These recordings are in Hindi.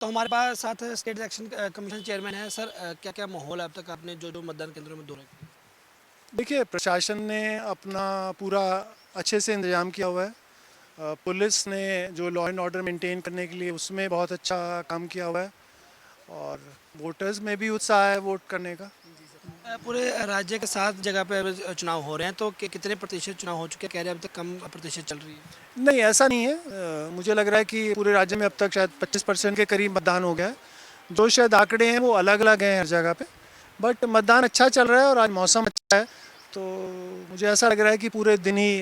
तो हमारे पास साथ स्टेट इलेक्शन कमीशन चेयरमैन है सर। क्या-क्या माहौल है अब तक आपने जो मतदान केंद्रों में दौरे किए? देखिए, प्रशासन ने अपना पूरा अच्छे से इंतज़ाम किया हुआ है। पुलिस ने जो लॉ एंड ऑर्डर मेंटेन करने के लिए उसमें बहुत अच्छा काम किया हुआ है और वोटर्स में भी उत्साह है वोट करने का। पूरे राज्य के 7 जगह पे अब चुनाव हो रहे हैं, तो कितने प्रतिशत चुनाव हो चुके हैं? कह रहे हैं अभी तक कम प्रतिशत चल रही है। नहीं, ऐसा नहीं है। मुझे लग रहा है कि पूरे राज्य में अब तक शायद 25% के करीब मतदान हो गया है। जो शायद आंकड़े हैं वो अलग-अलग हैं हर जगह पे, बट मतदान अच्छा चल रहा है और आज मौसम अच्छा है, तो मुझे ऐसा लग रहा है कि पूरे दिन ही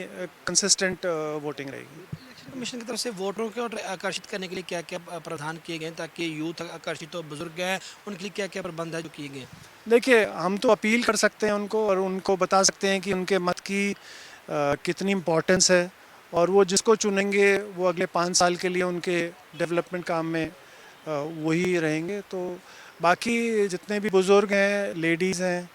कंसिस्टेंट वोटिंग रहेगी। इलेक्शन कमीशन की तरफ से वोटरों को आकर्षित करने के लिए क्या-क्या प्रावधान किए गए हैं ताकि यूथ आकर्षित हो, बुजुर्ग हैं, उनके लिए क्या-क्या प्रबंध है जो किए गए हैं? देखिए, हम तो अपील कर सकते हैं उनको और उनको बता सकते हैं कि उनके मत की कितनी इम्पोर्टेंस है और वो जिसको चुनेंगे वो अगले 5 साल के लिए उनके डेवलपमेंट काम में वही रहेंगे। तो बाकी जितने भी बुज़ुर्ग हैं, लेडीज़ हैं,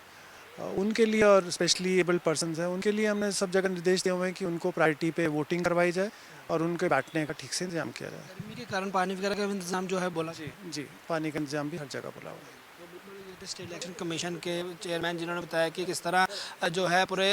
उनके लिए और स्पेशली एबल्ड पर्सन्स हैं, उनके लिए हमने सब जगह निर्देश दिए हुए हैं कि उनको प्रायोरिटी पे वोटिंग करवाई जाए और उनके बैठने का ठीक से इंतज़ाम किया जाए। गर्मी के कारण पानी वगैरह का भी इंतजाम जो है बोला जी, जी, पानी का इंतज़ाम भी हर जगह बोला हुआ है। तो बिल्कुल ये तो स्टेट इलेक्शन कमीशन के चेयरमैन जिन्होंने बताया कि किस तरह जो है पूरे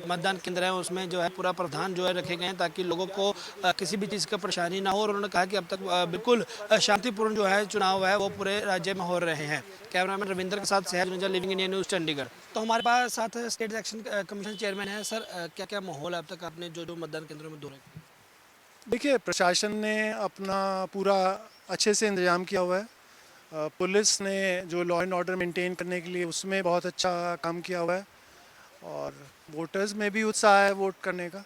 मतदान केंद्र है उसमें जो है पूरा प्रावधान जो है रखे गए हैं ताकि लोगों को किसी भी चीज़ का परेशानी ना हो। और उन्होंने कहा कि अब तक बिल्कुल शांतिपूर्ण जो है चुनाव है वो पूरे राज्य में हो रहे हैं। कैमरामैन रविंद्र के साथ सहज निजा, लिविंग इंडिया न्यूज़, चंडीगढ़। तो हमारे पास साथ स्टेट इलेक्शन कमीशन चेयरमैन है सर। क्या-क्या माहौल है अब तक आपने जो मतदान केंद्रों में दौरे किए? देखिए, प्रशासन ने अपना पूरा अच्छे से इंतज़ाम किया हुआ है। पुलिस ने जो लॉ एंड ऑर्डर मेंटेन करने के लिए उसमें बहुत अच्छा काम किया हुआ है और वोटर्स में भी उत्साह है वोट करने का।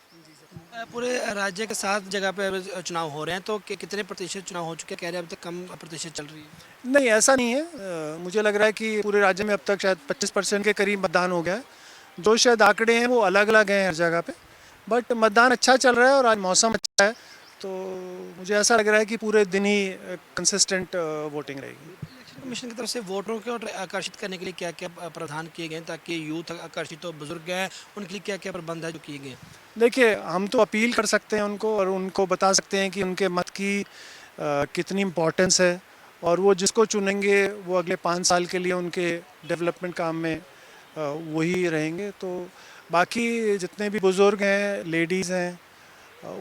पूरे राज्य के 7 जगह पे अब चुनाव हो रहे हैं, तो कितने प्रतिशत चुनाव हो चुके हैं? कह रहे हैं अभी तक कम प्रतिशत चल रही है। नहीं, ऐसा नहीं है। मुझे लग रहा है कि पूरे राज्य में अब तक शायद 25% के करीब मतदान हो गया है। जो शायद आंकड़े हैं वो अलग-अलग हैं हर जगह पे, बट मतदान अच्छा चल रहा है और आज मौसम अच्छा है, तो मुझे ऐसा लग रहा है कि पूरे दिन ही कंसिस्टेंट वोटिंग रहेगी। इलेक्शन कमीशन की तरफ से वोटरों को आकर्षित करने के लिए क्या-क्या प्रावधान किए गए हैं ताकि यूथ आकर्षित हो, बुजुर्ग हैं, उनके लिए क्या-क्या प्रबंध है जो किए गए हैं? देखिए, हम तो अपील कर सकते हैं उनको और उनको बता सकते हैं कि उनके मत की कितनी इम्पोर्टेंस है और वो जिसको चुनेंगे वो अगले 5 साल के लिए उनके डेवलपमेंट काम में वही रहेंगे। तो बाकी जितने भी बुज़ुर्ग हैं, लेडीज़ हैं,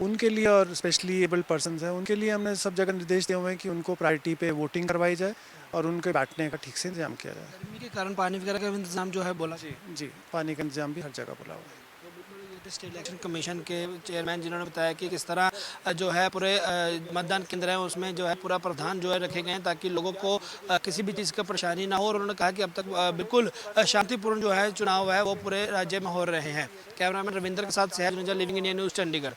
उनके लिए और स्पेशली एबल्ड पर्सन्स हैं, उनके लिए हमने सब जगह निर्देश दिए हुए हैं कि उनको प्रायोरिटी पे वोटिंग करवाई जाए और उनके बैठने का ठीक से इंतज़ाम किया जाए। गर्मी के कारण पानी वगैरह का भी इंतजाम जो है बोला। जी, जी, पानी का इंतज़ाम भी हर जगह बोला हुआ है। तो बिल्कुल ये तो स्टेट इलेक्शन कमीशन के चेयरमैन जिन्होंने बताया कि किस तरह जो है पूरे मतदान केंद्र है उसमें जो है पूरा प्रावधान जो है रखे गए हैं ताकि लोगों को किसी भी चीज़ का परेशानी ना हो। और उन्होंने कहा कि अब तक बिल्कुल शांतिपूर्ण जो है चुनाव है वो पूरे राज्य में हो रहे हैं। कैमरामैन रविंद्र के साथ सहज निजा, लिविंग इंडिया न्यूज़, चंडीगढ़।